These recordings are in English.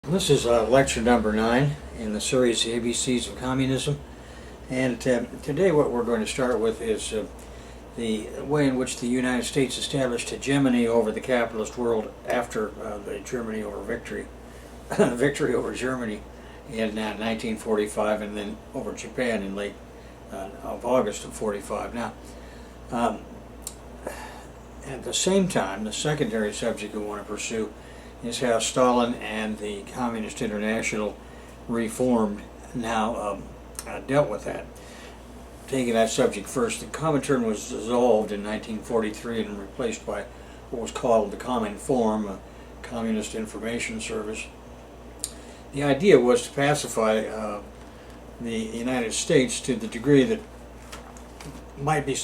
This is lecture number 9 in the series The ABCs of Communism, and today what we're going to start with is the way in which the United States established hegemony over the capitalist world after the Germany over victory, victory over Germany in 1945, and then over Japan in late of August of 45. Now, at the same time, the secondary subject we want to pursue is how Stalin and the Communist International reformed now dealt with that. Taking that subject first, the Comintern was dissolved in 1943 and replaced by what was called the Cominform, a Communist Information Service. The idea was to pacify the United States to the degree that might be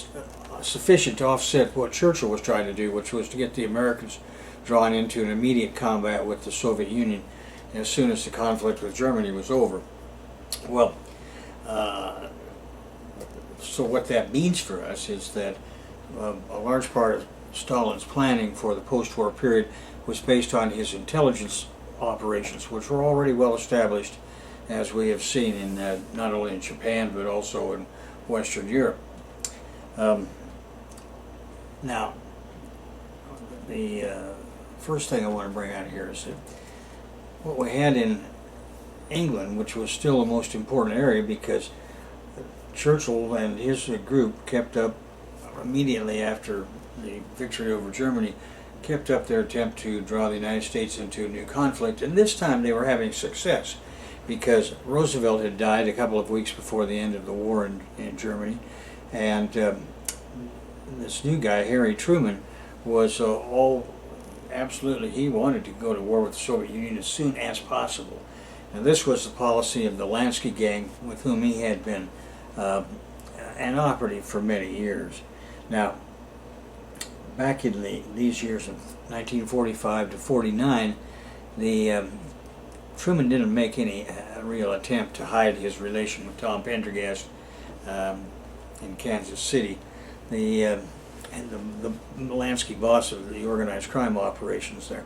sufficient to offset what Churchill was trying to do, which was to get the Americans drawn into an immediate combat with the Soviet Union as soon as the conflict with Germany was over. Well, so what that means for us is that a large part of Stalin's planning for the post-war period was based on his intelligence operations, which were already well established, as we have seen in not only in Japan but also in Western Europe. Now, the first thing I want to bring out here is that what we had in England, which was still the most important area because Churchill and his group kept up immediately after the victory over Germany, kept up their attempt to draw the United States into a new conflict, and this time they were having success because Roosevelt had died a couple of weeks before the end of the war in Germany, and this new guy, Harry Truman, was absolutely, he wanted to go to war with the Soviet Union as soon as possible. And this was the policy of the Lansky gang, with whom he had been an operative for many years. Now, back in these years of 1945 to 49, Truman didn't make any real attempt to hide his relation with Tom Pendergast in Kansas City. The Lansky boss of the organized crime operations there.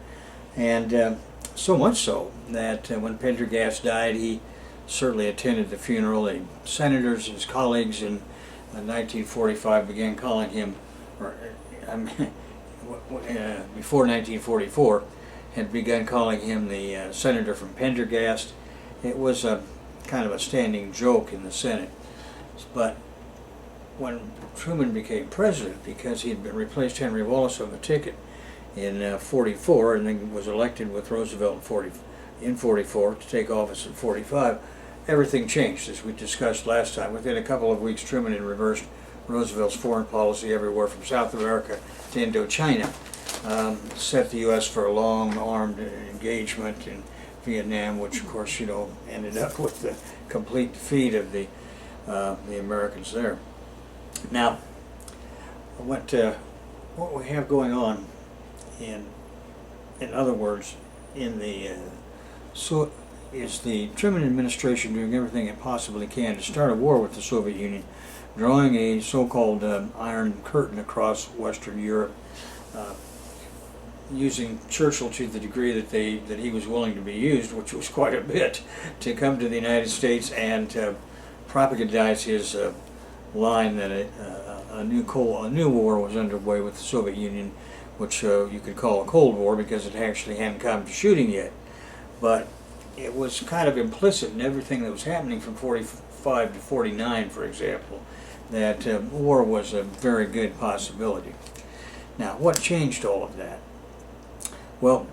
And so much so that when Pendergast died, he certainly attended the funeral. The senators, his colleagues in 1945 began calling him, before 1944, had begun calling him the senator from Pendergast. It was a kind of a standing joke in the Senate. But when Truman became president, because he had been replaced Henry Wallace on the ticket in 44 and then was elected with Roosevelt in 44 to take office in 45, everything changed, as we discussed last time. Within a couple of weeks, Truman had reversed Roosevelt's foreign policy everywhere from South America to Indochina, set the U.S. for a long armed engagement in Vietnam, which of course, ended up with the complete defeat of the Americans there. Now, what we have going on, in other words, is the Truman administration doing everything it possibly can to start a war with the Soviet Union, drawing a so-called Iron Curtain across Western Europe, using Churchill to the degree that he was willing to be used, which was quite a bit, to come to the United States and propagandize his line that a new war was underway with the Soviet Union, which you could call a Cold War because it actually hadn't come to shooting yet. But it was kind of implicit in everything that was happening from 45 to 49, for example, that war was a very good possibility. Now, what changed all of that? Well,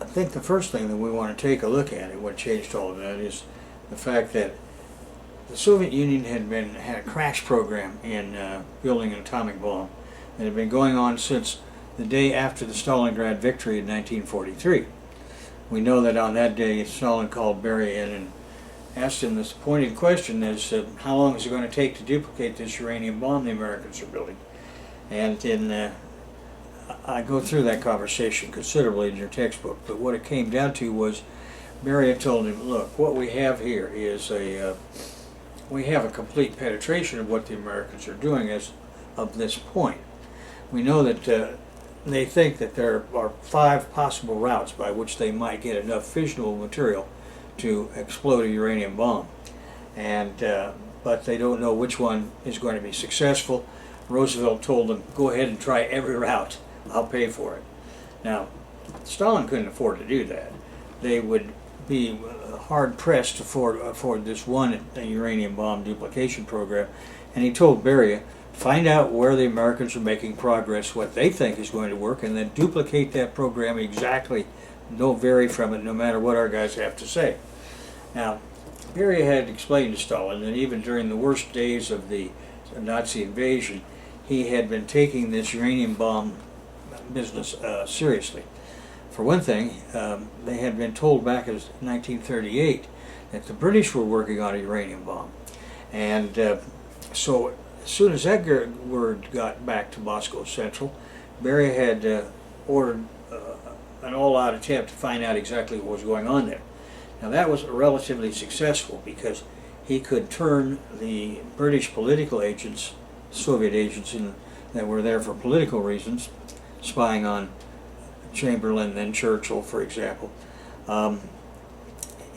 I think the first thing that we want to take a look at, what changed all of that, is the fact that the Soviet Union had a crash program in building an atomic bomb that had been going on since the day after the Stalingrad victory in 1943. We know that on that day Stalin called Berия in and asked him this pointed question as how long is it going to take to duplicate this uranium bomb the Americans are building? And I go through that conversation considerably in your textbook, but what it came down to was Berия told him, look, what we have here is we have a complete penetration of what the Americans are doing as of this point. We know that they think that there are 5 possible routes by which they might get enough fissionable material to explode a uranium bomb. And but they don't know which one is going to be successful. Roosevelt told them, go ahead and try every route. I'll pay for it. Now, Stalin couldn't afford to do that. They would be hard-pressed to afford this one uranium bomb duplication program. And he told Beria, find out where the Americans are making progress, what they think is going to work, and then duplicate that program exactly. Don't vary from it, no matter what our guys have to say. Now, Beria had explained to Stalin that even during the worst days of the Nazi invasion, he had been taking this uranium bomb business seriously. For one thing, they had been told back in 1938 that the British were working on a uranium bomb. And so as soon as that word got back to Moscow Central, Beria had ordered an all-out attempt to find out exactly what was going on there. Now that was relatively successful because he could turn the British political agents, Soviet agents that were there for political reasons, spying on Chamberlain and Churchill, for example.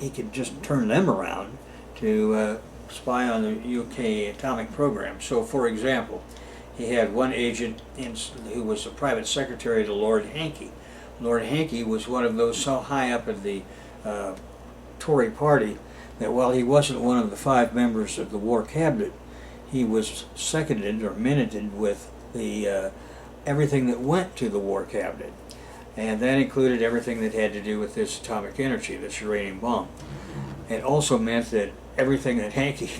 He could just turn them around to spy on the UK atomic program. So, for example, he had one agent who was the private secretary to Lord Hankey. Lord Hankey was one of those so high up in the Tory party that while he wasn't one of the 5 members of the war cabinet, he was seconded or minuted with the everything that went to the war cabinet. And that included everything that had to do with this atomic energy, this uranium bomb. It also meant that everything that Hankey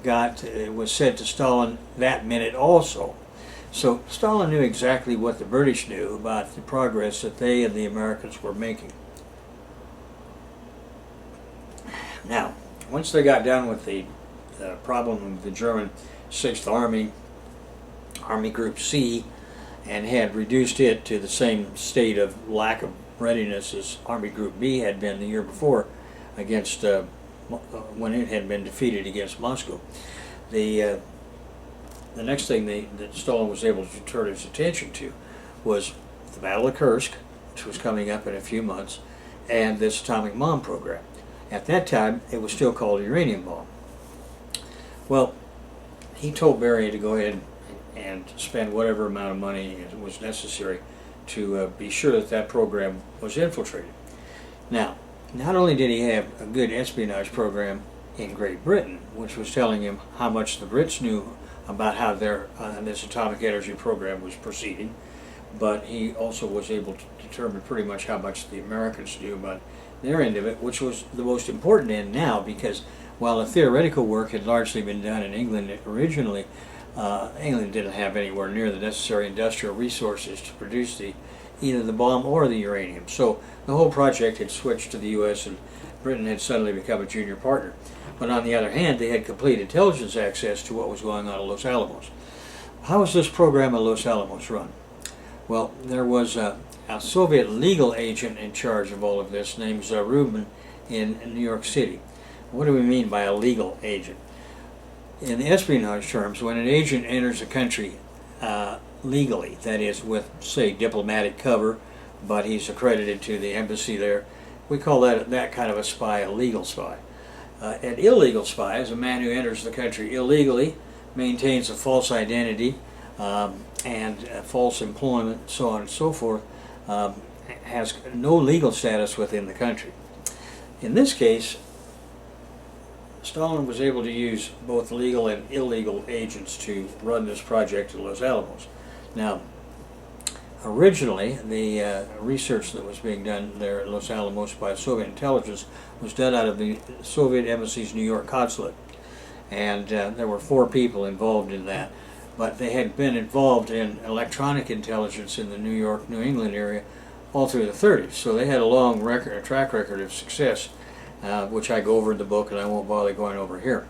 got was said to Stalin that minute also. So Stalin knew exactly what the British knew about the progress that they and the Americans were making. Now, once they got done with the problem of the German 6th Army, Army Group C, and had reduced it to the same state of lack of readiness as Army Group B had been the year before against when it had been defeated against Moscow. The next thing that Stalin was able to turn his attention to was the Battle of Kursk, which was coming up in a few months, and this atomic bomb program. At that time, it was still called a uranium bomb. Well, he told Beria to go ahead and spend whatever amount of money was necessary to be sure that that program was infiltrated. Now, not only did he have a good espionage program in Great Britain, which was telling him how much the Brits knew about how their this atomic energy program was proceeding, but he also was able to determine pretty much how much the Americans knew about their end of it, which was the most important end now, because while the theoretical work had largely been done in England originally, England didn't have anywhere near the necessary industrial resources to produce either the bomb or the uranium. So the whole project had switched to the U.S. and Britain had suddenly become a junior partner. But on the other hand, they had complete intelligence access to what was going on at Los Alamos. How was this program at Los Alamos run? Well, there was a Soviet legal agent in charge of all of this named Zarubin in New York City. What do we mean by a legal agent? In espionage terms, when an agent enters a country legally, that is with, say, diplomatic cover, but he's accredited to the embassy there, we call that kind of a spy a legal spy. An illegal spy is a man who enters the country illegally, maintains a false identity and false employment, so on and so forth, has no legal status within the country. In this case, Stalin was able to use both legal and illegal agents to run this project at Los Alamos. Now, originally, the research that was being done there at Los Alamos by Soviet intelligence was done out of the Soviet Embassy's New York consulate. And there were 4 people involved in that. But they had been involved in electronic intelligence in the New York, New England area all through the 30s. So they had a long track record of success, which I go over in the book and I won't bother going over here.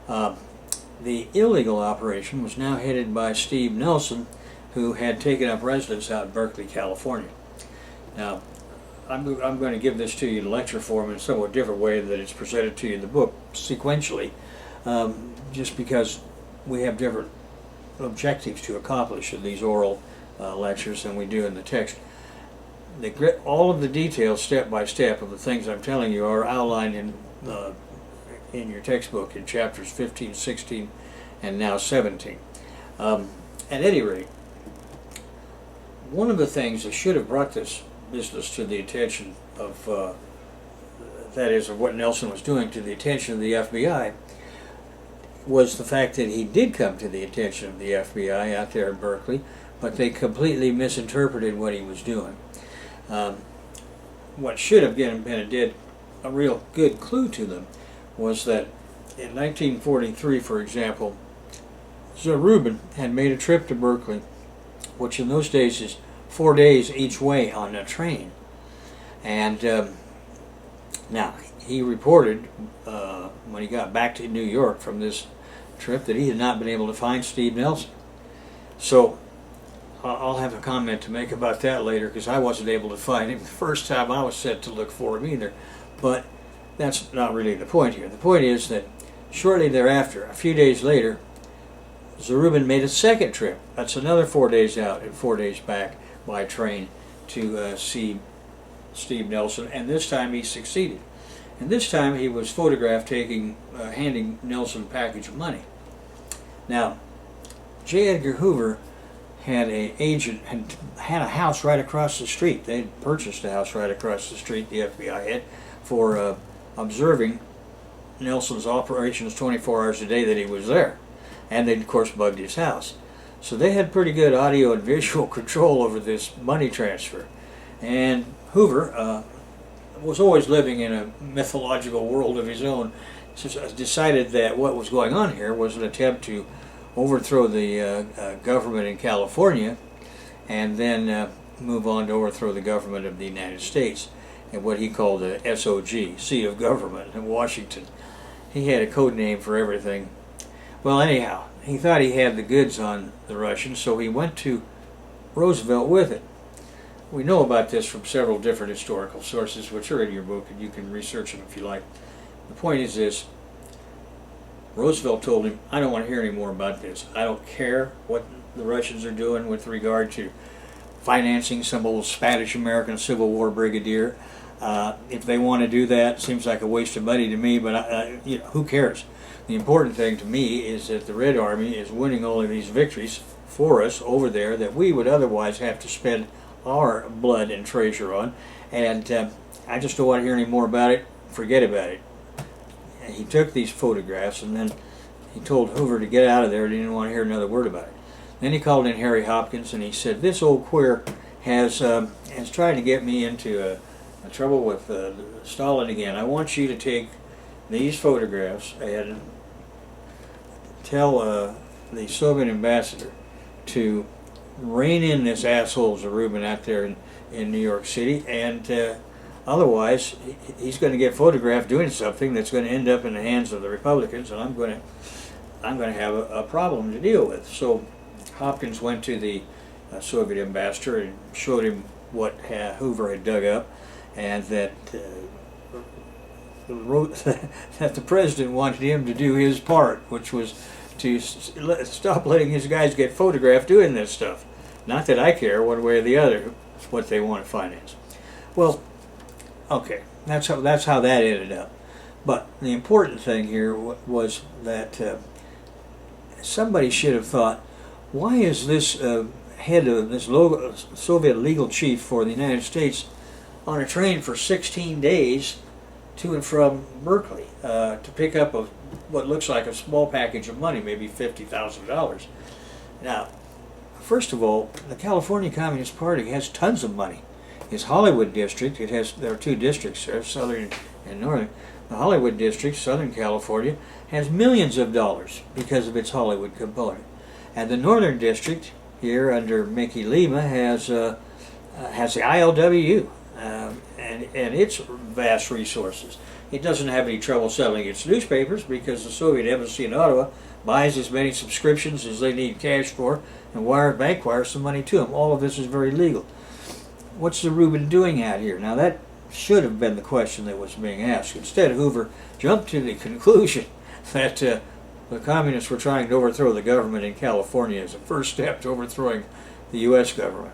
The illegal operation was now headed by Steve Nelson, who had taken up residence out in Berkeley, California. Now, I'm going to give this to you in lecture form in a somewhat different way that it's presented to you in the book, sequentially, just because we have different objectives to accomplish in these oral lectures than we do in the text. All of the details, step by step, of the things I'm telling you are outlined in your textbook in chapters 15, 16, and now 17. At any rate, one of the things that should have brought this business to the attention of, that is, of what Nelson was doing, to the attention of the FBI, was the fact that he did come to the attention of the FBI out there in Berkeley, but they completely misinterpreted what he was doing. What should have been a real good clue to them was that in 1943, for example, Rubin had made a trip to Berkeley, which in those days is 4 days each way on a train. And now, he reported when he got back to New York from this trip that he had not been able to find Steve Nelson. So I'll have a comment to make about that later, because I wasn't able to find him the first time I was set to look for him either. But that's not really the point here. The point is that shortly thereafter, a few days later, Zarubin made a second trip. That's another 4 days out and 4 days back by train to see Steve Nelson, and this time he succeeded. And this time he was photographed handing Nelson a package of money. Now, J. Edgar Hoover had an agent, had a house right across the street. They had purchased a house right across the street, the FBI had, for observing Nelson's operations 24 hours a day that he was there. And they, of course, bugged his house. So they had pretty good audio and visual control over this money transfer. And Hoover was always living in a mythological world of his own, so decided that what was going on here was an attempt to overthrow the government in California, and then move on to overthrow the government of the United States, and what he called the SOG, seat of government in Washington. He had a code name for everything. Well, anyhow, he thought he had the goods on the Russians, so he went to Roosevelt with it. We know about this from several different historical sources, which are in your book, and you can research them if you like. The point is this: Roosevelt told him, I don't want to hear any more about this. I don't care what the Russians are doing with regard to financing some old Spanish-American Civil War brigadier. If they want to do that, it seems like a waste of money to me, but who cares? The important thing to me is that the Red Army is winning all of these victories for us over there that we would otherwise have to spend our blood and treasure on, and I just don't want to hear any more about it. Forget about it. And he took these photographs, and then he told Hoover to get out of there. He didn't want to hear another word about it. Then he called in Harry Hopkins, and he said, this old queer has tried to get me into a trouble with Stalin again. I want you to take these photographs and tell the Soviet ambassador to rein in this asshole Zarubin out there in New York City, and otherwise he's going to get photographed doing something that's going to end up in the hands of the Republicans, and I'm going to have a problem to deal with. So Hopkins went to the Soviet ambassador and showed him what Hoover had dug up, and that that the president wanted him to do his part, which was to stop letting his guys get photographed doing this stuff. Not that I care one way or the other what they want to finance. Well, okay, that's how that ended up. But the important thing here was that somebody should have thought, why is this head of this Soviet legal chief for the United States on a train for 16 days to and from Berkeley to pick up what looks like a small package of money, maybe $50,000. Now, first of all, the California Communist Party has tons of money. Its Hollywood district, there are two districts there, southern and northern. The Hollywood district, Southern California, has millions of dollars because of its Hollywood component. And the northern district, here under Mickey Lima, has the ILWU and its vast resources. It doesn't have any trouble selling its newspapers because the Soviet embassy in Ottawa buys as many subscriptions as they need cash for and bank wires some money to them. All of this is very legal. What's Zarubin doing out here? Now that should have been the question that was being asked. Instead, Hoover jumped to the conclusion that the communists were trying to overthrow the government in California as a first step to overthrowing the U.S. government.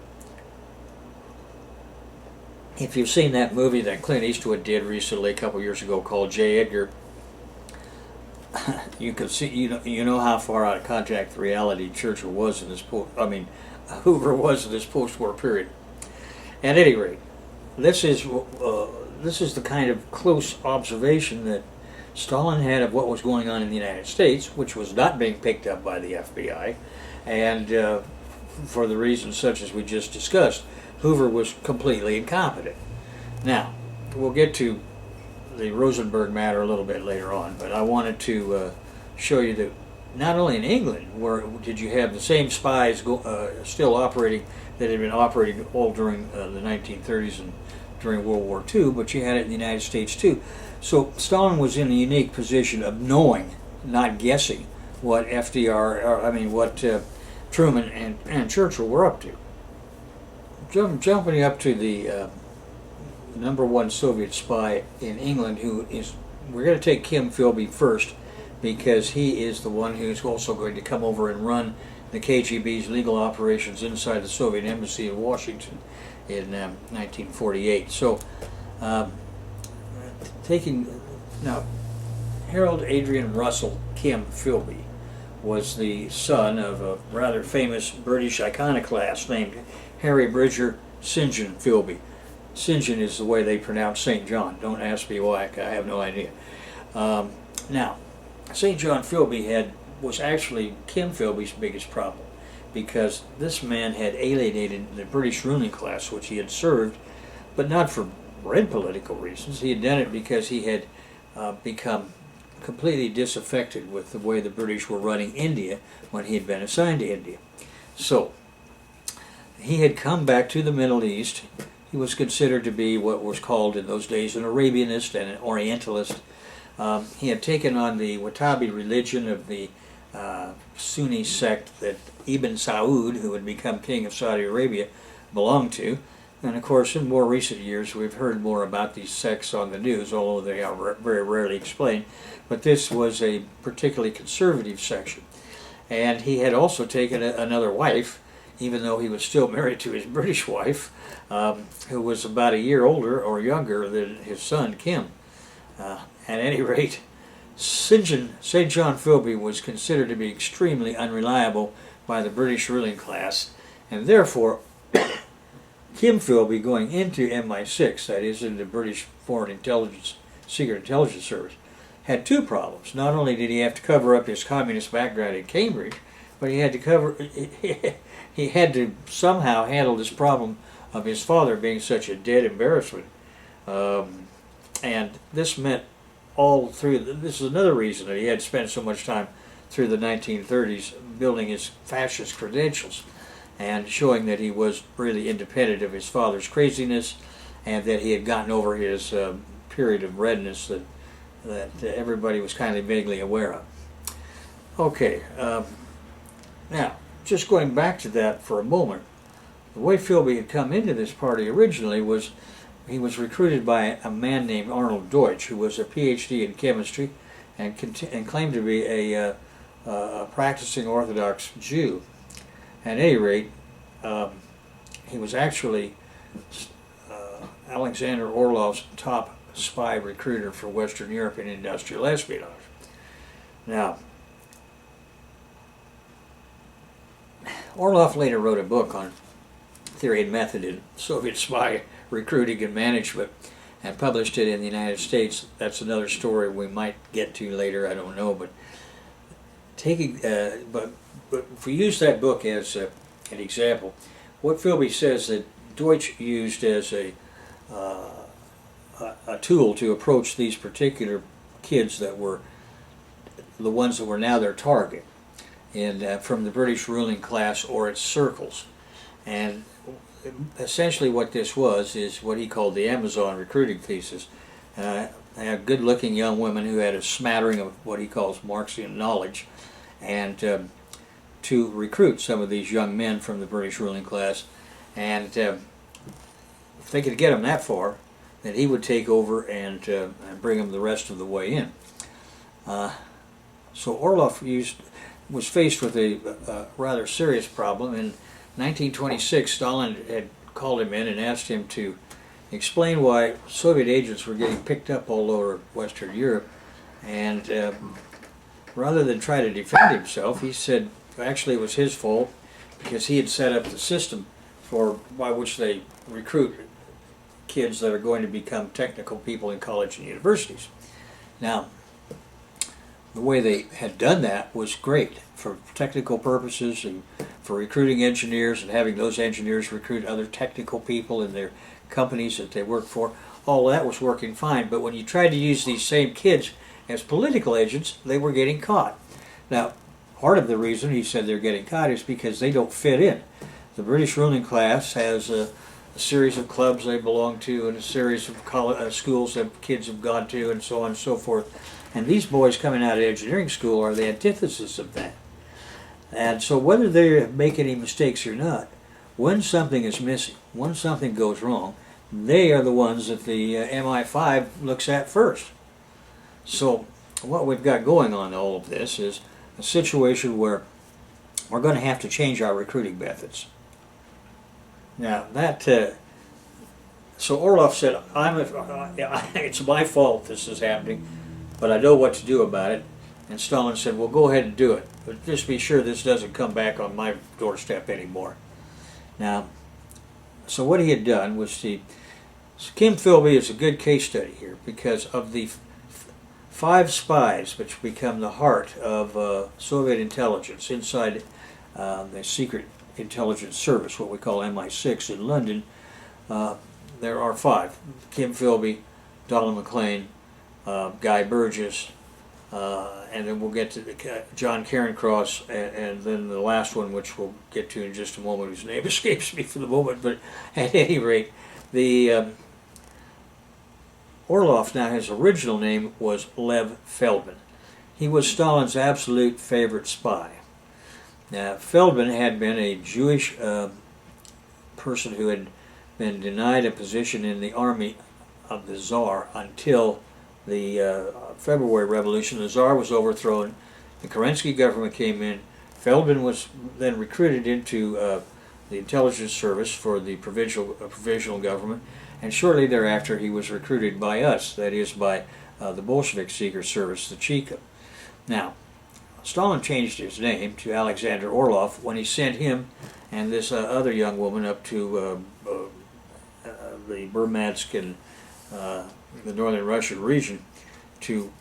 If you've seen that movie that Clint Eastwood did recently, a couple years ago, called J. Edgar, you can see, you know how far out of contact with reality Churchill was in this Hoover was in this post-war period. At any rate, this is the kind of close observation that Stalin had of what was going on in the United States, which was not being picked up by the FBI, and for the reasons such as we just discussed, Hoover was completely incompetent. Now, we'll get to the Rosenberg matter a little bit later on, but I wanted to show you that not only in England where did you have the same spies still operating that had been operating all during the 1930s and during World War II, but you had it in the United States too. So Stalin was in a unique position of knowing, not guessing, what Truman and Churchill were up to. Jumping up to the number one Soviet spy in England, we're going to take Kim Philby first, because he is the one who's also going to come over and run the KGB's legal operations inside the Soviet embassy in Washington in 1948. So, Harold Adrian Russell Kim Philby was the son of a rather famous British iconoclast named Harry Bridger St. John Philby. St. John is the way they pronounce St. John. Don't ask me why, I have no idea. Now, St. John Philby was actually Kim Philby's biggest problem, because this man had alienated the British ruling class, which he had served, but not for red political reasons. He had done it because he had become completely disaffected with the way the British were running India when he had been assigned to India. So, he had come back to the Middle East. He was considered to be what was called in those days an Arabianist and an Orientalist. He had taken on the Wahhabi religion of the Sunni sect that Ibn Saud, who had become king of Saudi Arabia, belonged to. And of course, in more recent years, we've heard more about these sects on the news, although they are very rarely explained. But this was a particularly conservative section. And he had also taken another wife, even though he was still married to his British wife, who was about a year older or younger than his son, Kim. At any rate, St. John Philby was considered to be extremely unreliable by the British ruling class, and therefore Kim Philby, going into MI6, that is, in the British Foreign Intelligence, Secret Intelligence Service, had two problems. Not only did he have to cover up his communist background in Cambridge, but he had to somehow handle this problem of his father being such a dead embarrassment. And this meant this is another reason that he had spent so much time through the 1930s building his fascist credentials and showing that he was really independent of his father's craziness, and that he had gotten over his period of redness that everybody was kind of vaguely aware of. Okay, now, just going back to that for a moment, the way Philby had come into this party originally was he was recruited by a man named Arnold Deutsch, who was a PhD in chemistry and claimed to be a practicing Orthodox Jew. At any rate, he was actually Alexander Orlov's top spy recruiter for Western Europe in industrial espionage. Now, Orlov later wrote a book on theory and method in Soviet spy recruiting and management and published it in the United States. That's another story we might get to later, I don't know, but if we use that book as an example, what Philby says that Deutsch used as a tool to approach these particular kids that were the ones that were now their target, and from the British ruling class or its circles. And essentially what this was is what he called the Amazon recruiting thesis. They had good-looking young women who had a smattering of what he calls Marxian knowledge, and to recruit some of these young men from the British ruling class. And if they could get them that far, then he would take over and bring them the rest of the way in. So Orlov was faced with a rather serious problem, and 1926, Stalin had called him in and asked him to explain why Soviet agents were getting picked up all over Western Europe. And rather than try to defend himself, he said actually it was his fault because he had set up the system by which they recruit kids that are going to become technical people in college and universities. Now, the way they had done that was great for technical purposes and for recruiting engineers and having those engineers recruit other technical people in their companies that they work for. All that was working fine, but when you tried to use these same kids as political agents, they were getting caught. Now, part of the reason he said they're getting caught is because they don't fit in. The British ruling class has a series of clubs they belong to and a series of schools that kids have gone to and so on and so forth. And these boys coming out of engineering school are the antithesis of that. And so whether they make any mistakes or not, when something is missing, when something goes wrong, they are the ones that the MI5 looks at first. So what we've got going on in all of this is a situation where we're going to have to change our recruiting methods. Now so Orlov said, it's my fault this is happening, but I know what to do about it. And Stalin said, well, go ahead and do it, but just be sure this doesn't come back on my doorstep anymore. Now, so what he had done was Kim Philby is a good case study here because of the 5 spies which become the heart of Soviet intelligence inside the secret intelligence service, what we call MI6 in London. There are 5: Kim Philby, Donald McLean, Guy Burgess, and then we'll get to John Cairncross, and then the last one, which we'll get to in just a moment, whose name escapes me for the moment. But at any rate, the Orlov, now his original name was Lev Feldman. He was Stalin's absolute favorite spy. Now, Feldman had been a Jewish person who had been denied a position in the army of the Tsar until the February Revolution. The Tsar was overthrown, the Kerensky government came in, Feldman was then recruited into the intelligence service for the provisional government, and shortly thereafter he was recruited by us, that is by the Bolshevik Secret Service, the Cheka. Now, Stalin changed his name to Alexander Orlov when he sent him and this other young woman up to the Murmansk and the northern Russian region to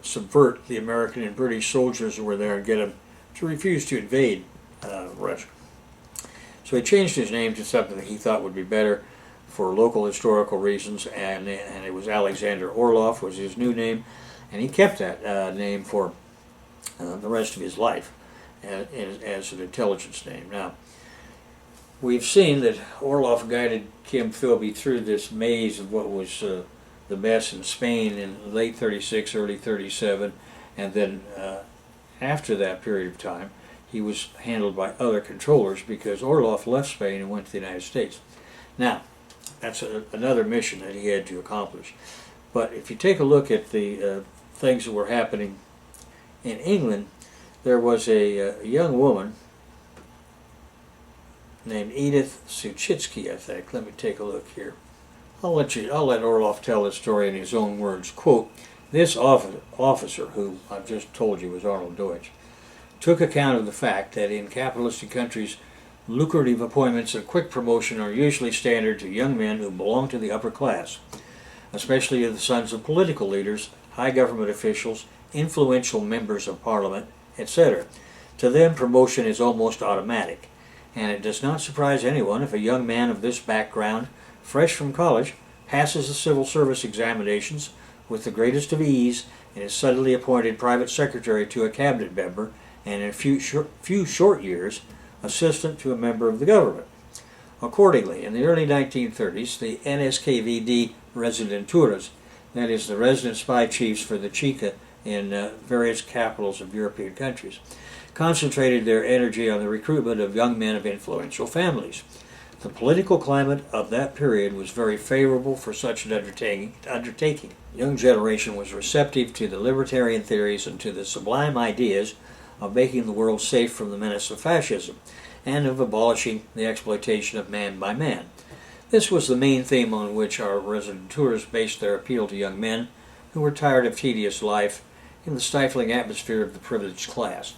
subvert the American and British soldiers who were there and get them to refuse to invade Russia. So he changed his name to something that he thought would be better for local historical reasons, and it was Alexander Orlov was his new name, and he kept that name for the rest of his life as an intelligence name. Now, we've seen that Orlov guided Kim Philby through this maze of what was the mess in Spain in late 36, early 37, and then after that period of time, he was handled by other controllers because Orlov left Spain and went to the United States. Now, that's another mission that he had to accomplish. But if you take a look at the things that were happening in England, there was a young woman named Edith Suchitsky, I think. Let me take a look here. I'll let Orlov tell the story in his own words. Quote, this officer, who I've just told you was Arnold Deutsch, took account of the fact that in capitalistic countries, lucrative appointments and quick promotion are usually standard to young men who belong to the upper class, especially the sons of political leaders, high government officials, influential members of parliament, etc. To them, promotion is almost automatic, and it does not surprise anyone if a young man of this background, fresh from college, passes the civil service examinations with the greatest of ease and is suddenly appointed private secretary to a cabinet member, and in a few short years, assistant to a member of the government. Accordingly, in the early 1930s, the NSKVD residenturas, that is the resident spy chiefs for the Cheka in various capitals of European countries, concentrated their energy on the recruitment of young men of influential families. The political climate of that period was very favorable for such an undertaking. The young generation was receptive to the libertarian theories and to the sublime ideas of making the world safe from the menace of fascism, and of abolishing the exploitation of man by man. This was the main theme on which our residenteurs based their appeal to young men who were tired of tedious life in the stifling atmosphere of the privileged class.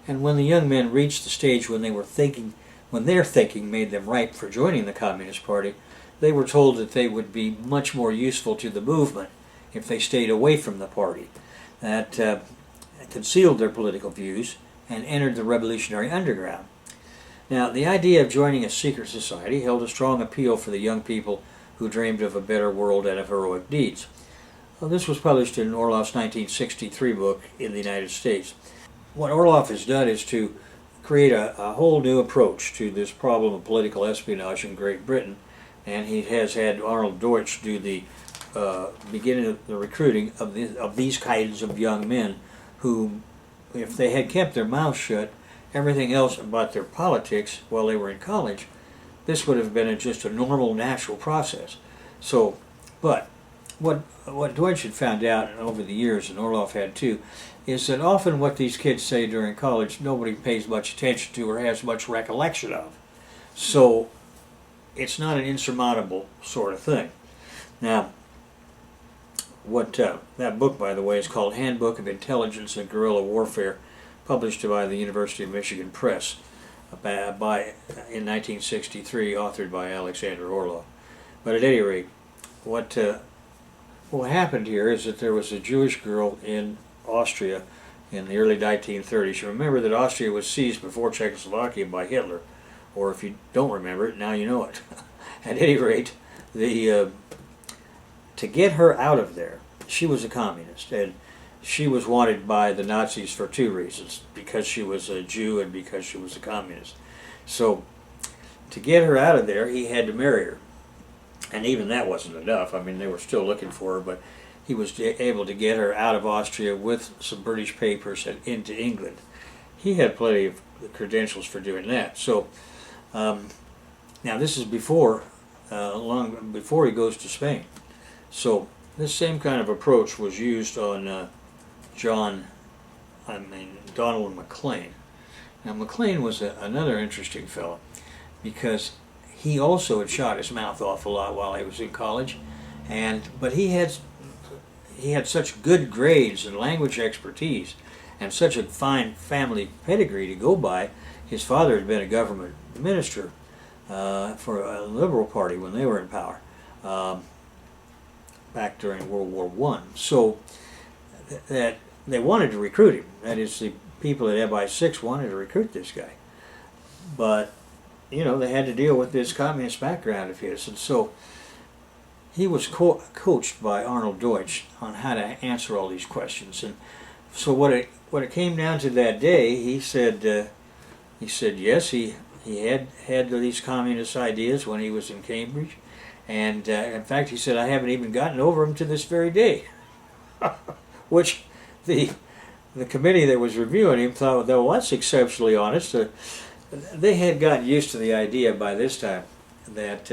And when the young men reached the stage when their thinking made them ripe for joining the Communist Party, they were told that they would be much more useful to the movement if they stayed away from the party, that concealed their political views, and entered the revolutionary underground. Now, the idea of joining a secret society held a strong appeal for the young people who dreamed of a better world and of heroic deeds. Well, this was published in Orloff's 1963 book in the United States. What Orloff has done is to create a whole new approach to this problem of political espionage in Great Britain, and he has had Arnold Deutsch do the beginning of the recruiting of these kinds of young men who, if they had kept their mouths shut, everything else about their politics while they were in college, this would have been just a normal, natural process. So, but what Deutsch had found out over the years, and Orloff had too, is that often what these kids say during college nobody pays much attention to or has much recollection of. So it's not an insurmountable sort of thing. Now, what that book, by the way, is called Handbook of Intelligence and Guerrilla Warfare, published by the University of Michigan Press in 1963, authored by Alexander Orloff. But at any rate, what happened here is that there was a Jewish girl in Austria in the early 1930s. You remember that Austria was seized before Czechoslovakia by Hitler, or if you don't remember it, now you know it. At any rate, to get her out of there, she was a communist, and she was wanted by the Nazis for two reasons: because she was a Jew and because she was a communist. So to get her out of there, he had to marry her. And even that wasn't enough. I mean, they were still looking for her, but he was able to get her out of Austria with some British papers and into England. He had plenty of credentials for doing that. So now this is long before he goes to Spain. So this same kind of approach was used on Donald McLean. Now McLean was another interesting fellow, because he also had shot his mouth off a lot while he was in college, but he had such good grades and language expertise and such a fine family pedigree to go by. His father had been a government minister for a Liberal Party when they were in power back during World War I. So that they wanted to recruit him. That is, the people at MI6 wanted to recruit this guy. But, you know, they had to deal with this communist background of his. And so he was coached by Arnold Deutsch on how to answer all these questions. And so what it came down to that day, he said yes, he had these communist ideas when he was in Cambridge. And in fact, he said, I haven't even gotten over them to this very day. Which the committee that was reviewing him thought, well, that's exceptionally honest. They had gotten used to the idea by this time that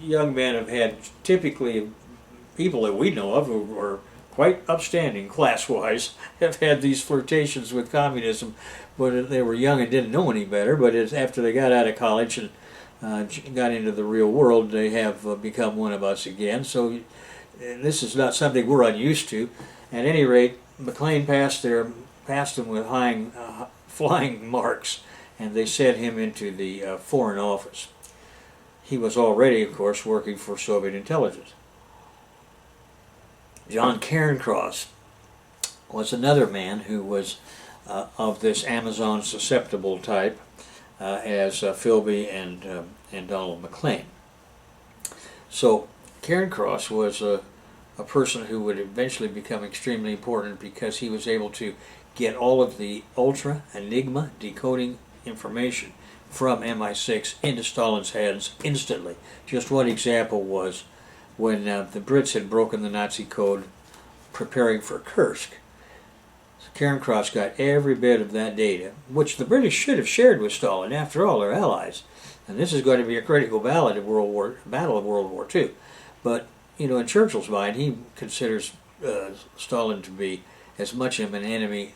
young men have had, typically people that we know of who are quite upstanding class-wise, have had these flirtations with communism when they were young and didn't know any better, but after they got out of college and got into the real world, they have become one of us again. So this is not something we're unused to. At any rate, McLean passed them with flying marks, and they sent him into the Foreign Office. He was already, of course, working for Soviet intelligence. John Cairncross was another man who was of this Amazon susceptible type, as Philby and Donald McLean. So Cairncross was a person who would eventually become extremely important because he was able to get all of the ultra enigma decoding information from MI6 into Stalin's hands instantly. Just one example was when the Brits had broken the Nazi code preparing for Kursk. Cairncross got every bit of that data, which the British should have shared with Stalin. After all, they're allies. And this is going to be a critical battle of World War II. But, you know, in Churchill's mind, he considers Stalin to be as much of an enemy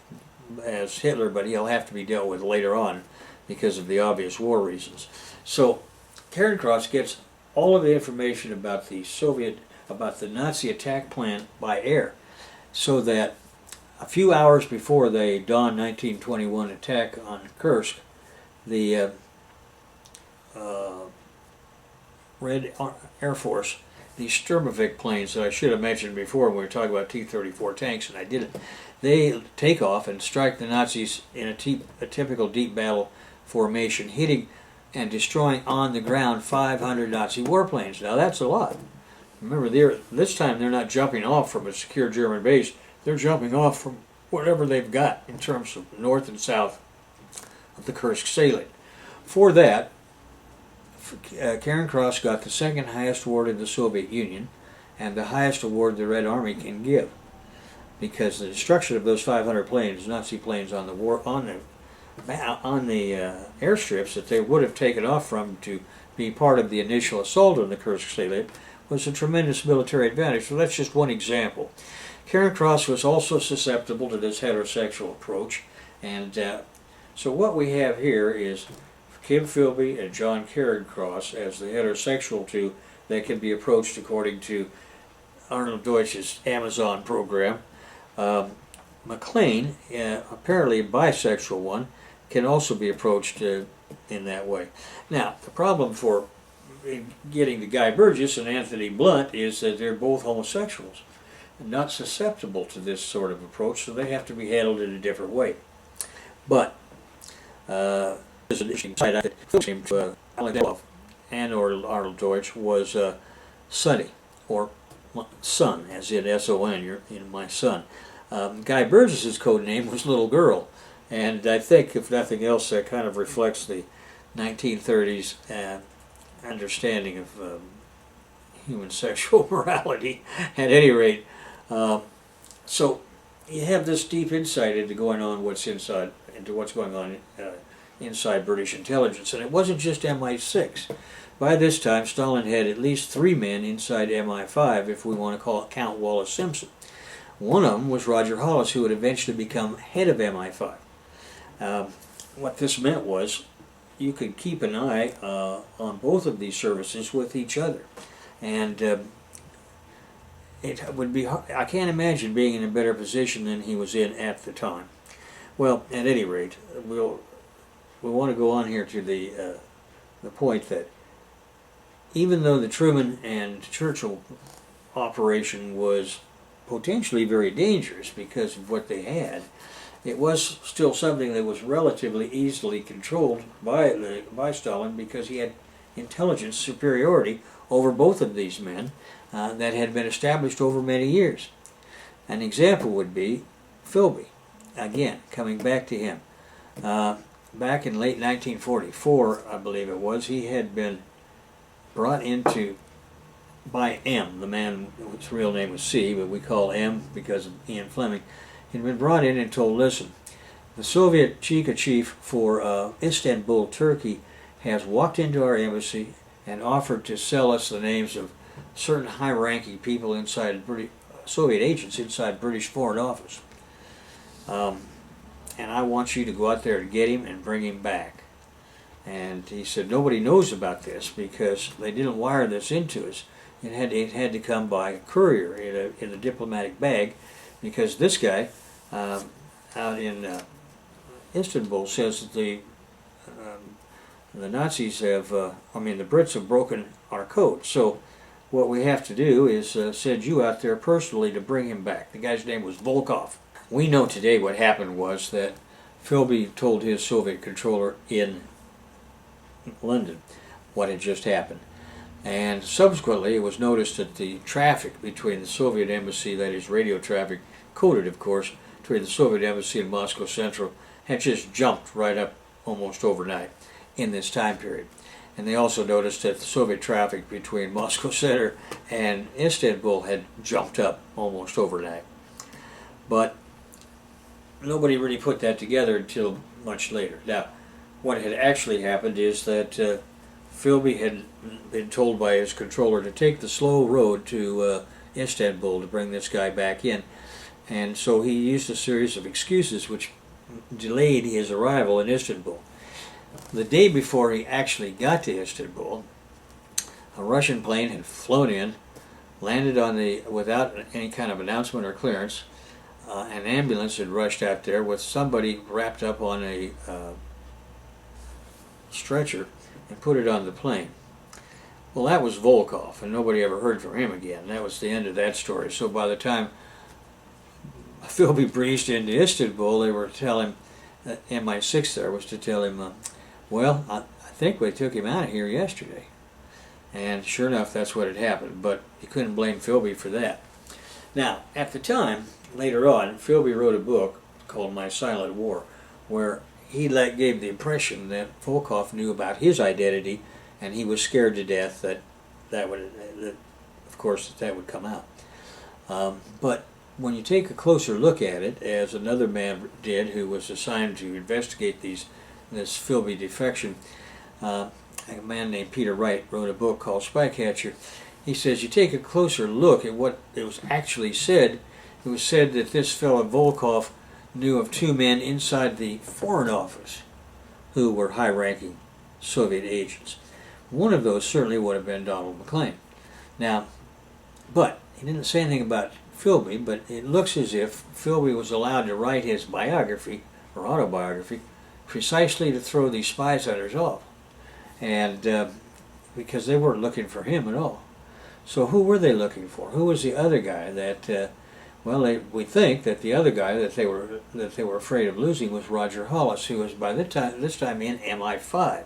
as Hitler, but he'll have to be dealt with later on because of the obvious war reasons. So Cairncross gets all of the information about the Nazi attack plan by air, so that a few hours before the Dawn 1921 attack on Kursk, the Red Air Force, these Sturmovik planes that I should have mentioned before when we were talking about T-34 tanks, and I didn't, they take off and strike the Nazis in a typical deep battle formation, hitting and destroying on the ground 500 Nazi warplanes. Now that's a lot. Remember, this time they're not jumping off from a secure German base, they're jumping off from whatever they've got in terms of north and south of the Kursk salient. For that, Cairncross got the second highest award in the Soviet Union and the highest award the Red Army can give, because the destruction of those 500 planes, Nazi planes, on the airstrips that they would have taken off from to be part of the initial assault on the Kursk salient was a tremendous military advantage. So that's just one example. Cairncross was also susceptible to this heterosexual approach, and so what we have here is Kim Philby and John Cairncross as the heterosexual two that can be approached according to Arnold Deutsch's Amazon program. McLean, apparently a bisexual one, can also be approached in that way. Now, the problem for getting to Guy Burgess and Anthony Blunt is that they're both homosexuals and not susceptible to this sort of approach, so they have to be handled in a different way. But this is an interesting side that came to Alexander and or Arnold Deutsch was Sonny, or son, as in S-O-N, you're my son. Guy Burgess's code name was Little Girl, and I think, if nothing else, that kind of reflects the 1930s understanding of human sexual morality. At any rate, so you have this deep insight into going on inside British intelligence, and it wasn't just MI6. By this time, Stalin had at least 3 men inside MI5, if we want to count Wallace Simpson. One of them was Roger Hollis, who would eventually become head of MI5. What this meant was you could keep an eye on both of these services with each other, and it would be hard. I can't imagine being in a better position than he was in at the time. Well, at any rate, we want to go on here to the point that even though the Truman and Churchill operation was potentially very dangerous because of what they had, it was still something that was relatively easily controlled by Stalin, because he had intelligence superiority over both of these men that had been established over many years. An example would be Philby. Again, coming back to him. Back in late 1944, I believe it was, he had been brought into by M, the man whose real name was C, but we call M because of Ian Fleming. He'd been brought in and told, listen, the Soviet Cheka chief for Istanbul, Turkey, has walked into our embassy and offered to sell us the names of certain high-ranking people inside Soviet agents inside British Foreign Office. And I want you to go out there and get him and bring him back. And he said, nobody knows about this because they didn't wire this into us. It had to come by a courier in a diplomatic bag, because this guy out in Istanbul says that the Nazis have, the Brits have broken our code. So what we have to do is send you out there personally to bring him back. The guy's name was Volkov. We know today what happened was that Philby told his Soviet controller in London what had just happened. And subsequently it was noticed that the traffic between the Soviet embassy, that is radio traffic, coded of course, between the Soviet embassy and Moscow Central, had just jumped right up almost overnight in this time period. And they also noticed that the Soviet traffic between Moscow Center and Istanbul had jumped up almost overnight. But nobody really put that together until much later. Now, what had actually happened is that Philby had been told by his controller to take the slow road to Istanbul to bring this guy back in. And so he used a series of excuses which delayed his arrival in Istanbul. The day before he actually got to Istanbul, a Russian plane had flown in, landed on without any kind of announcement or clearance. An ambulance had rushed out there with somebody wrapped up on a stretcher and put it on the plane. Well, that was Volkov, and nobody ever heard from him again. That was the end of that story. So by the time Philby breezed into Istanbul, they were telling MI6 there was to tell him, well, I think we took him out of here yesterday. And sure enough, that's what had happened. But you couldn't blame Philby for that. Now, at the time, later on, Philby wrote a book called My Silent War, where he gave the impression that Volkov knew about his identity, and he was scared to death that of course, that would come out. But when you take a closer look at it, as another man did who was assigned to investigate this Philby defection, a man named Peter Wright wrote a book called Spycatcher. He says you take a closer look at what it was actually said. It was said that this fellow Volkov knew of two men inside the Foreign Office who were high-ranking Soviet agents. One of those certainly would have been Donald McLean. Now, but he didn't say anything about Philby, but it looks as if Philby was allowed to write his biography, or autobiography, precisely to throw these spies hunters off. And because they weren't looking for him at all. So who were they looking for? Who was the other guy that, we think that the other guy that they were afraid of losing was Roger Hollis, who was by this time in MI5.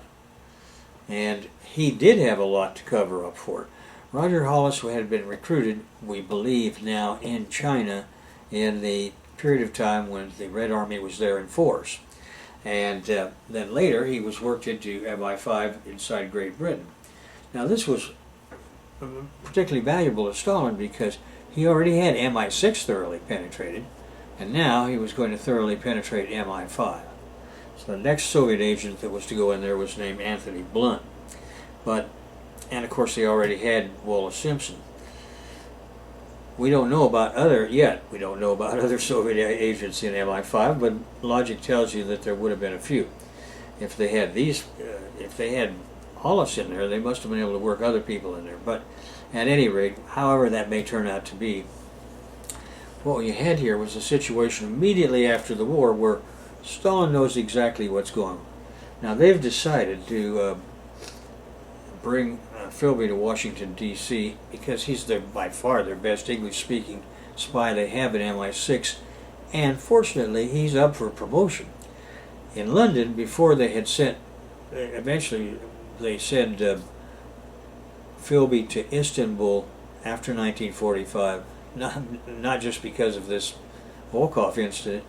And he did have a lot to cover up for. Roger Hollis, who had been recruited, we believe now, in China in the period of time when the Red Army was there in force. And then later he was worked into MI5 inside Great Britain. Now this was particularly valuable to Stalin because he already had MI6 thoroughly penetrated, and now he was going to thoroughly penetrate MI5. So the next Soviet agent that was to go in there was named Anthony Blunt. And of course they already had Wallace Simpson. We don't know about other Soviet agents in MI5, but logic tells you that there would have been a few. If they had Hollis in there, they must have been able to work other people in there. But at any rate, however that may turn out to be, what you had here was a situation immediately after the war where Stalin knows exactly what's going on. Now they've decided to bring Philby to Washington, D.C. because he's by far their best English-speaking spy they have in MI6, and fortunately he's up for promotion. In London, before they had sent, eventually they sent Philby to Istanbul after 1945, not just because of this Volkov incident,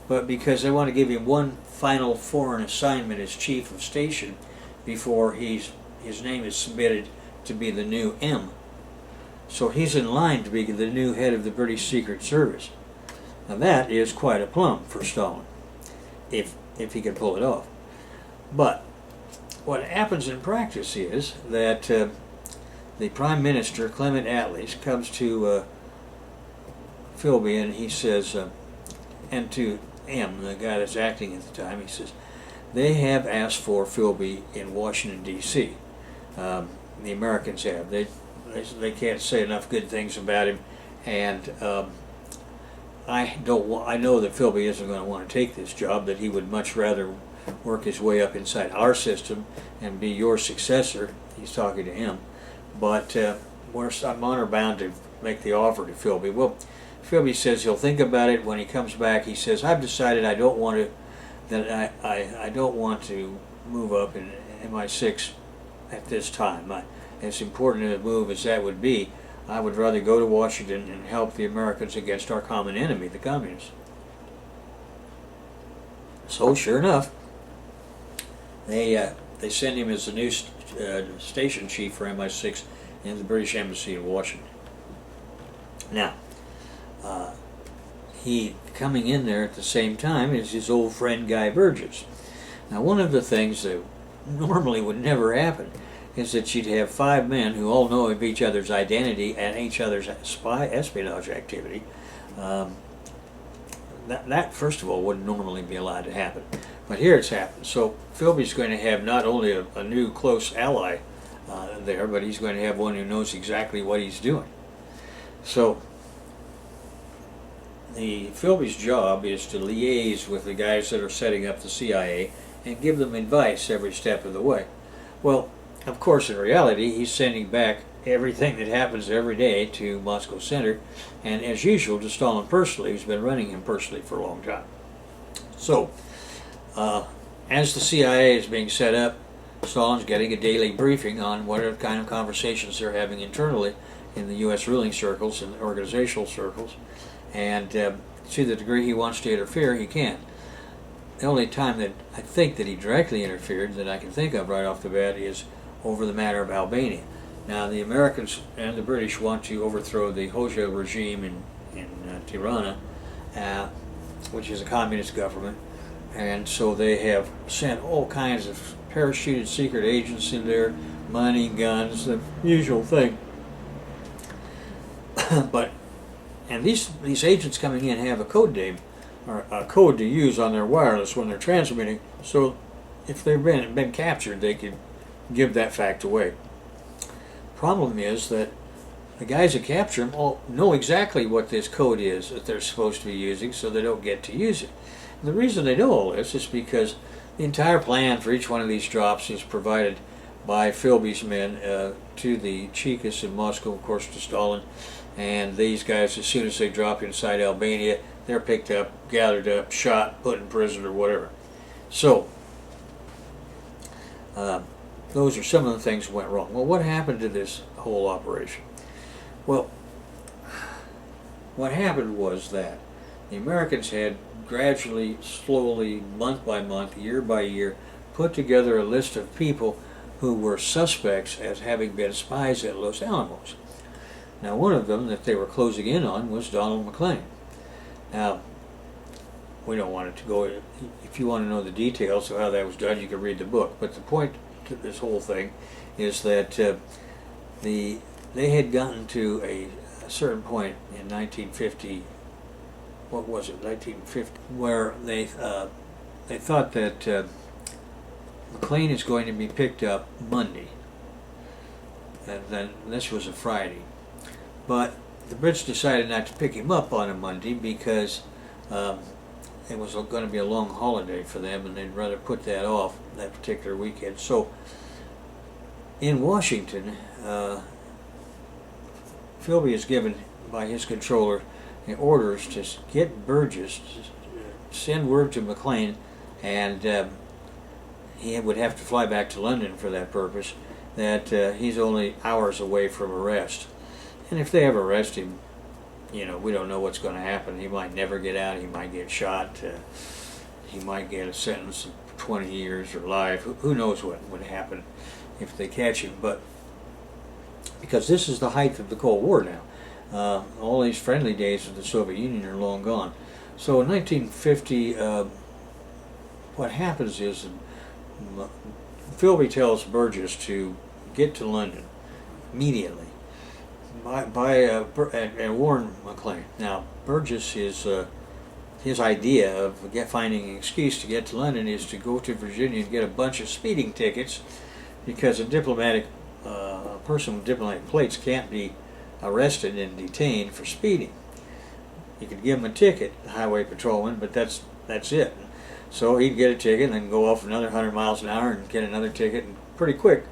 but because they want to give him one final foreign assignment as chief of station before his name is submitted to be the new M. So he's in line to be the new head of the British Secret Service. Now that is quite a plum for Stalin, if he can pull it off. But what happens in practice is that the Prime Minister, Clement Attlee, comes to Philby and he says, and to M, the guy that's acting at the time, he says, they have asked for Philby in Washington, D.C. The Americans have. They can't say enough good things about him, and I know that Philby isn't going to want to take this job, that he would much rather work his way up inside our system and be your successor. He's talking to him. But I'm honor bound to make the offer to Philby. Well, Philby says he'll think about it when he comes back. He says, I've decided I don't want to move up in MI6 at this time. As important a move as that would be, I would rather go to Washington and help the Americans against our common enemy, the communists. So sure enough, they send him as the new station chief for MI6 in the British Embassy in Washington. Now, he coming in there at the same time is his old friend Guy Burgess. Now, one of the things that normally would never happen is that you'd have 5 men who all know of each other's identity and each other's espionage activity. That, first of all, wouldn't normally be allowed to happen. But here it's happened. So Philby's going to have not only a new close ally there, but he's going to have one who knows exactly what he's doing. So Philby's job is to liaise with the guys that are setting up the CIA and give them advice every step of the way. Well, of course, in reality, he's sending back everything that happens every day to Moscow Center, and as usual, to Stalin personally, who's been running him personally for a long time. So, as the CIA is being set up, Stalin's getting a daily briefing on what kind of conversations they're having internally in the U.S. ruling circles and organizational circles, and to the degree he wants to interfere, he can. The only time that I think that he directly interfered that I can think of right off the bat is over the matter of Albania. Now, the Americans and the British want to overthrow the Hoxha regime in Tirana, which is a communist government, and so they have sent all kinds of parachuted secret agents in there, money, guns, the usual thing. And these agents coming in have a code name, or a code to use on their wireless when they're transmitting, so if they've been captured, they could give that fact away. Problem is that the guys that capture them all know exactly what this code is that they're supposed to be using, so they don't get to use it. And the reason they know all this is because the entire plan for each one of these drops is provided by Philby's men to the Chekas in Moscow, of course, to Stalin. And these guys, as soon as they drop inside Albania, they're picked up, gathered up, shot, put in prison, or whatever. So, those are some of the things that went wrong. Well, what happened to this whole operation? Well, what happened was that the Americans had gradually, slowly, month by month, year by year, put together a list of people who were suspects as having been spies at Los Alamos. Now, one of them that they were closing in on was Donald McLean. Now, we don't want it to go, if you want to know the details of how that was done, you can read the book. But the point to this whole thing is that they had gotten to a certain point in 1950, what was it, 1950, where they thought that McLean is going to be picked up Monday. And then this was a Friday. But the Brits decided not to pick him up on a Monday because it was going to be a long holiday for them, and they'd rather put that off that particular weekend. So in Washington, Philby is given by his controller the orders to get Burgess to send word to McLean, and he would have to fly back to London for that purpose, that he's only hours away from arrest. And if they ever arrest him, you know, we don't know what's going to happen. He might never get out. He might get shot. He might get a sentence of 20 years or life. Who knows what would happen if they catch him. But because this is the height of the Cold War now. All these friendly days of the Soviet Union are long gone. So in 1950, what happens is Philby tells Burgess to get to London immediately. And warn McLean. Now, Burgess, his idea of finding an excuse to get to London is to go to Virginia and get a bunch of speeding tickets, because a person with diplomatic plates can't be arrested and detained for speeding. You could give him a ticket, the highway patrolman, but that's it. So he'd get a ticket and then go off another 100 miles an hour and get another ticket, and pretty quick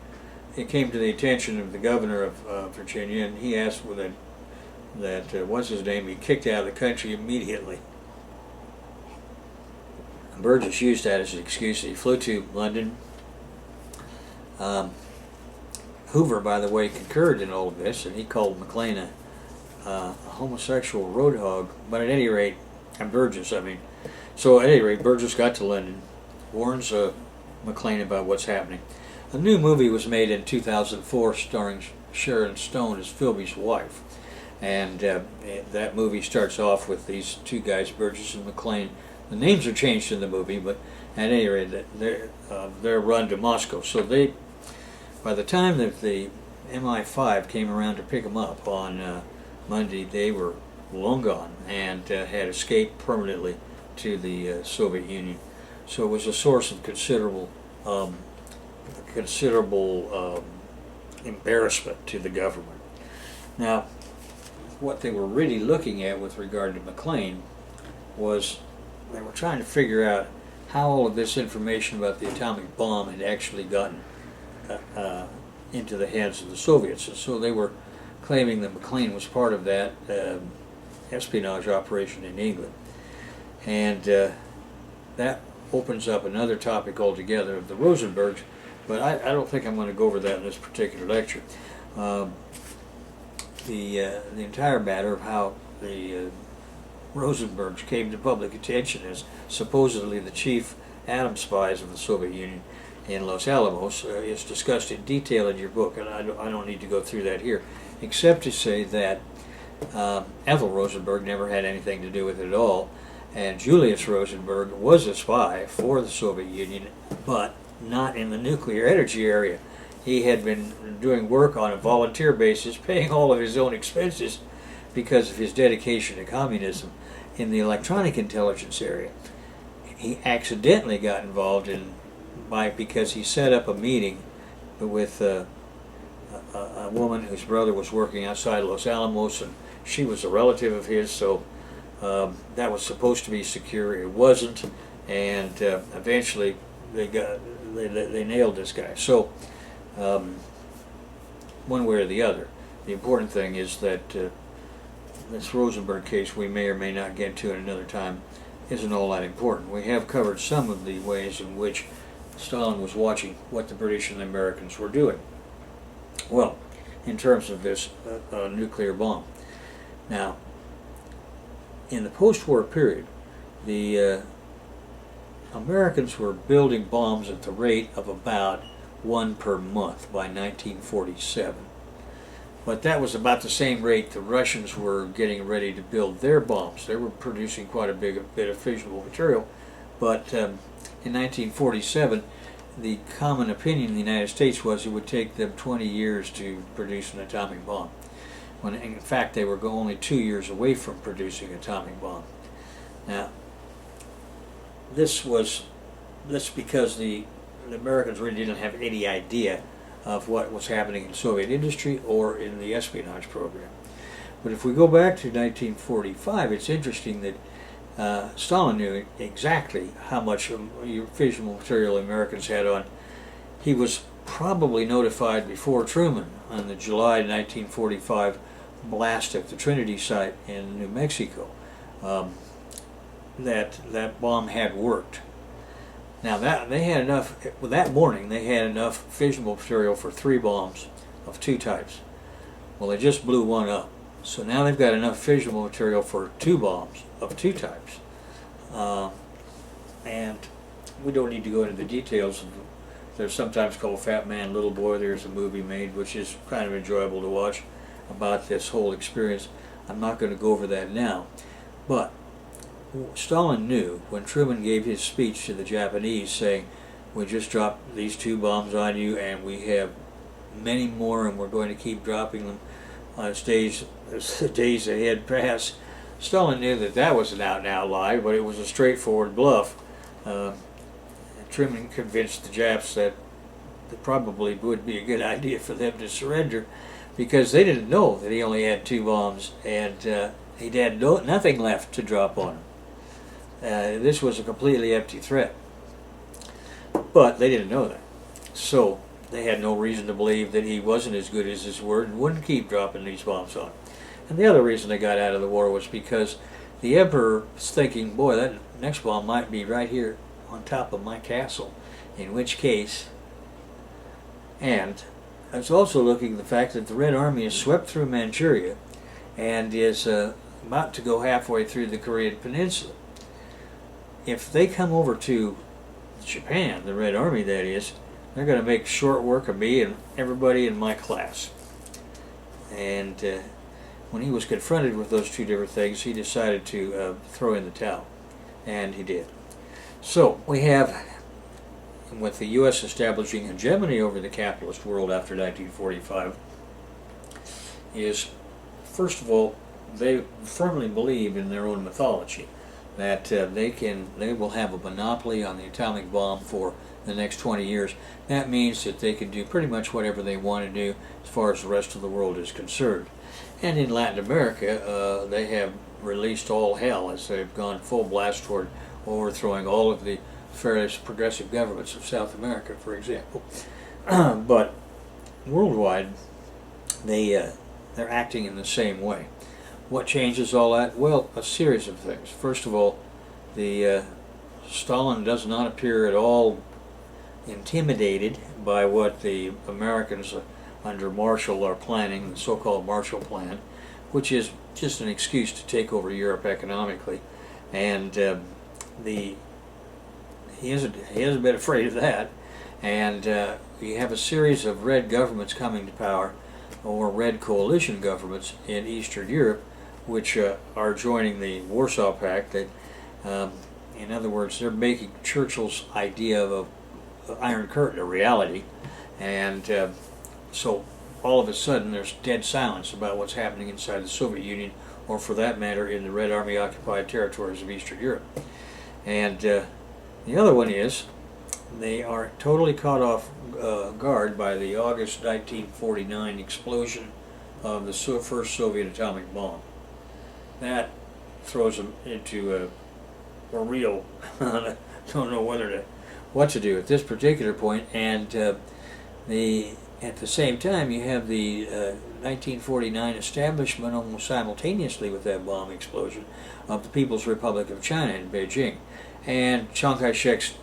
it came to the attention of the governor of Virginia, and he asked that what's his name be kicked out of the country immediately. And Burgess used that as an excuse. He flew to London. Hoover, by the way, concurred in all of this, and he called McLean a homosexual road hog. But at any rate, Burgess, So at any rate, Burgess got to London, warns McLean about what's happening. A new movie was made in 2004 starring Sharon Stone as Philby's wife. And that movie starts off with these two guys, Burgess and McLean. The names are changed in the movie, but at any rate, they're run to Moscow. So by the time that the MI5 came around to pick them up on Monday, they were long gone and had escaped permanently to the Soviet Union. So it was a source of considerable embarrassment to the government. Now, what they were really looking at with regard to McLean was they were trying to figure out how all of this information about the atomic bomb had actually gotten into the heads of the Soviets. And so they were claiming that McLean was part of that espionage operation in England. And that opens up another topic altogether of the Rosenbergs, but I don't think I'm going to go over that in this particular lecture. The entire matter of how the Rosenbergs came to public attention as supposedly the chief atom spies of the Soviet Union in Los Alamos is discussed in detail in your book, and I don't need to go through that here, except to say that Ethel Rosenberg never had anything to do with it at all, and Julius Rosenberg was a spy for the Soviet Union, but not in the nuclear energy area. He had been doing work on a volunteer basis, paying all of his own expenses because of his dedication to communism in the electronic intelligence area. He accidentally got involved because he set up a meeting with a woman whose brother was working outside Los Alamos, and she was a relative of his, so that was supposed to be secure. It wasn't, and eventually they nailed this guy. So one way or the other, the important thing is that this Rosenberg case we may or may not get to at another time isn't all that important. We have covered some of the ways in which Stalin was watching what the British and the Americans were doing. Well, in terms of this nuclear bomb. Now, in the post-war period, the Americans were building bombs at the rate of about one per month by 1947. But that was about the same rate the Russians were getting ready to build their bombs. They were producing quite a bit of fissionable material, but in 1947, the common opinion in the United States was it would take them 20 years to produce an atomic bomb, when in fact they were only 2 years away from producing an atomic bomb. Now, this because the Americans really didn't have any idea of what was happening in Soviet industry or in the espionage program. But if we go back to 1945, it's interesting that Stalin knew exactly how much fissionable material Americans had on. He was probably notified before Truman on the July 1945 blast at the Trinity site in New Mexico that bomb had worked. Now they had enough. That morning they had enough fissionable material for 3 bombs of 2 types. Well, they just blew one up, so now they've got enough fissionable material for 2 bombs of 2 types. And we don't need to go into the details. They're sometimes called Fat Man, Little Boy. There's a movie made which is kind of enjoyable to watch about this whole experience. I'm not going to go over that now, but Stalin knew when Truman gave his speech to the Japanese saying, we just dropped these 2 bombs on you and we have many more and we're going to keep dropping them as days ahead pass. Stalin knew that that was an out-and-out lie, but it was a straightforward bluff. Truman convinced the Japs that it probably would be a good idea for them to surrender because they didn't know that he only had 2 bombs and he had nothing left to drop on them. This was a completely empty threat, but they didn't know that, so they had no reason to believe that he wasn't as good as his word and wouldn't keep dropping these bombs on. And the other reason they got out of the war was because the emperor was thinking, boy, that next bomb might be right here on top of my castle, in which case, and I was also looking at the fact that the Red Army has swept through Manchuria and is about to go halfway through the Korean Peninsula. If they come over to Japan, the Red Army that is, they're going to make short work of me and everybody in my class. And when he was confronted with those 2 different things, he decided to throw in the towel, and he did. So we have, with the U.S. establishing hegemony over the capitalist world after 1945, is, first of all, they firmly believe in their own mythology. that they will have a monopoly on the atomic bomb for the next 20 years. That means that they can do pretty much whatever they want to do as far as the rest of the world is concerned. And in Latin America, they have released all hell as they've gone full blast toward overthrowing all of the fairly progressive governments of South America, for example. But worldwide, they're acting in the same way. What changes all that? Well, a series of things. First of all, the Stalin does not appear at all intimidated by what the Americans under Marshall are planning, the so-called Marshall Plan, which is just an excuse to take over Europe economically, and he hasn't been afraid of that. And you have a series of red governments coming to power, or red coalition governments in Eastern Europe, which are joining the Warsaw Pact. That, in other words, they're making Churchill's idea of an Iron Curtain a reality, and so all of a sudden there's dead silence about what's happening inside the Soviet Union, or for that matter in the Red Army occupied territories of Eastern Europe. And the other one is they are totally caught off guard by the August 1949 explosion of the first Soviet atomic bomb. That throws them into a real don't know what to do at this particular point. And at the same time, you have the 1949 establishment almost simultaneously with that bomb explosion of the People's Republic of China in Beijing, and Chiang Kai-shek's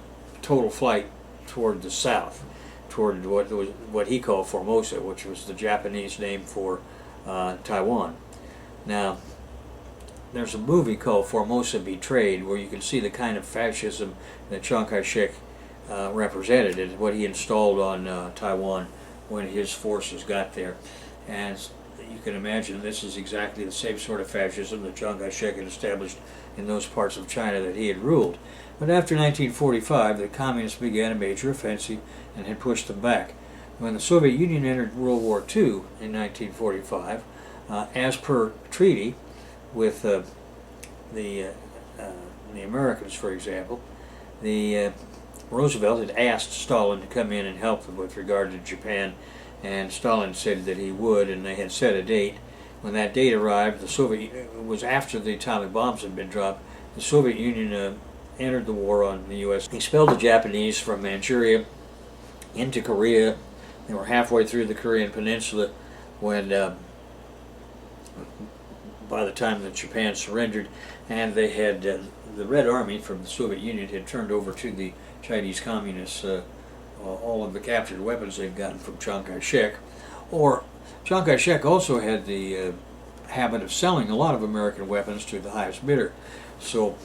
total flight toward the south, toward what he called Formosa, which was the Japanese name for Taiwan. Now, there's a movie called Formosa Betrayed where you can see the kind of fascism that Chiang Kai-shek represented and what he installed on Taiwan when his forces got there. And you can imagine this is exactly the same sort of fascism that Chiang Kai-shek had established in those parts of China that he had ruled. But after 1945, the communists began a major offensive and had pushed them back. When the Soviet Union entered World War II in 1945, as per treaty with the Americans, for example, Roosevelt had asked Stalin to come in and help them with regard to Japan, and Stalin said that he would, and they had set a date. When that date arrived, it was after the atomic bombs had been dropped. The Soviet Union entered the war on the U.S. expelled the Japanese from Manchuria into Korea. They were halfway through the Korean Peninsula when, by the time that Japan surrendered, and they had the Red Army from the Soviet Union had turned over to the Chinese Communists all of the captured weapons they'd gotten from Chiang Kai-shek. Or Chiang Kai-shek also had the habit of selling a lot of American weapons to the highest bidder. So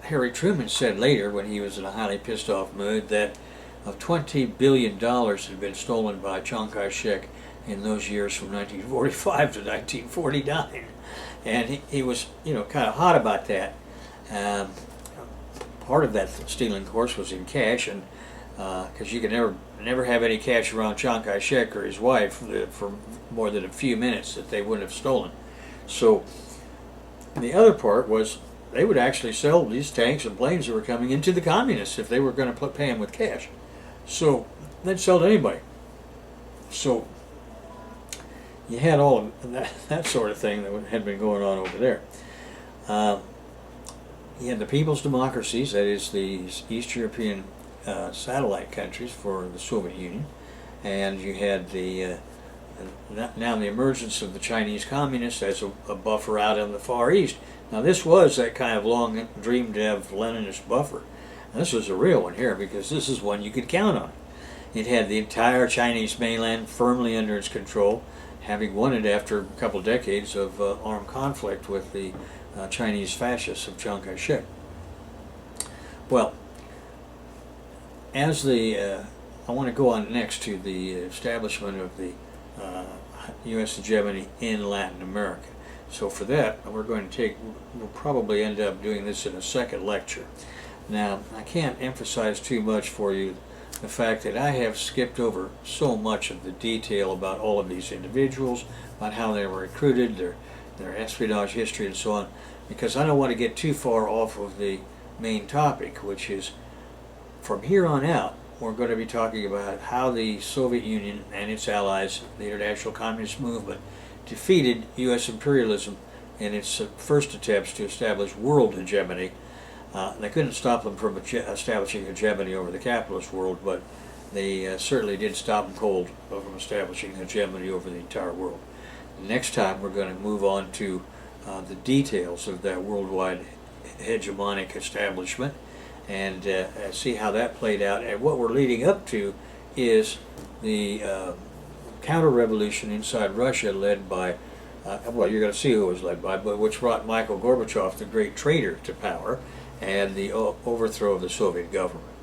Harry Truman said later, when he was in a highly pissed off mood, that of $20 billion had been stolen by Chiang Kai-shek in those years from 1945 to 1949. And he was, kind of hot about that. Part of that stealing, of course, was in cash, and because you could never have any cash around Chiang Kai-shek or his wife for more than a few minutes that they wouldn't have stolen. So the other part was they would actually sell these tanks and planes that were coming into the communists if they were going to pay them with cash. So they'd sell to anybody. So you had all of that sort of thing that had been going on over there. You had the people's democracies, that is the East European satellite countries for the Soviet Union, and you had now the emergence of the Chinese communists as a buffer out in the Far East. Now this was that kind of long dreamed of Leninist buffer. And this was a real one here because this is one you could count on. It had the entire Chinese mainland firmly under its control, having won it after a couple decades of armed conflict with the Chinese fascists of Chiang Kai-shek. Well, I want to go on next to the establishment of the U.S. hegemony in Latin America. So for that, we'll probably end up doing this in a second lecture. Now, I can't emphasize too much for you the fact that I have skipped over so much of the detail about all of these individuals, about how they were recruited, their espionage history, and so on. because I don't want to get too far off of the main topic, which is from here on out, we're going to be talking about how the Soviet Union and its allies, the international communist movement, defeated U.S. imperialism in its first attempts to establish world hegemony. They couldn't stop them from establishing hegemony over the capitalist world, but they certainly did stop them cold from establishing hegemony over the entire world. Next time we're going to move on to the details of that worldwide hegemonic establishment and see how that played out. And what we're leading up to is the counter-revolution inside Russia led by, well, you're going to see who it was led by, but which brought Michael Gorbachev, the great traitor, to power, and the overthrow of the Soviet government.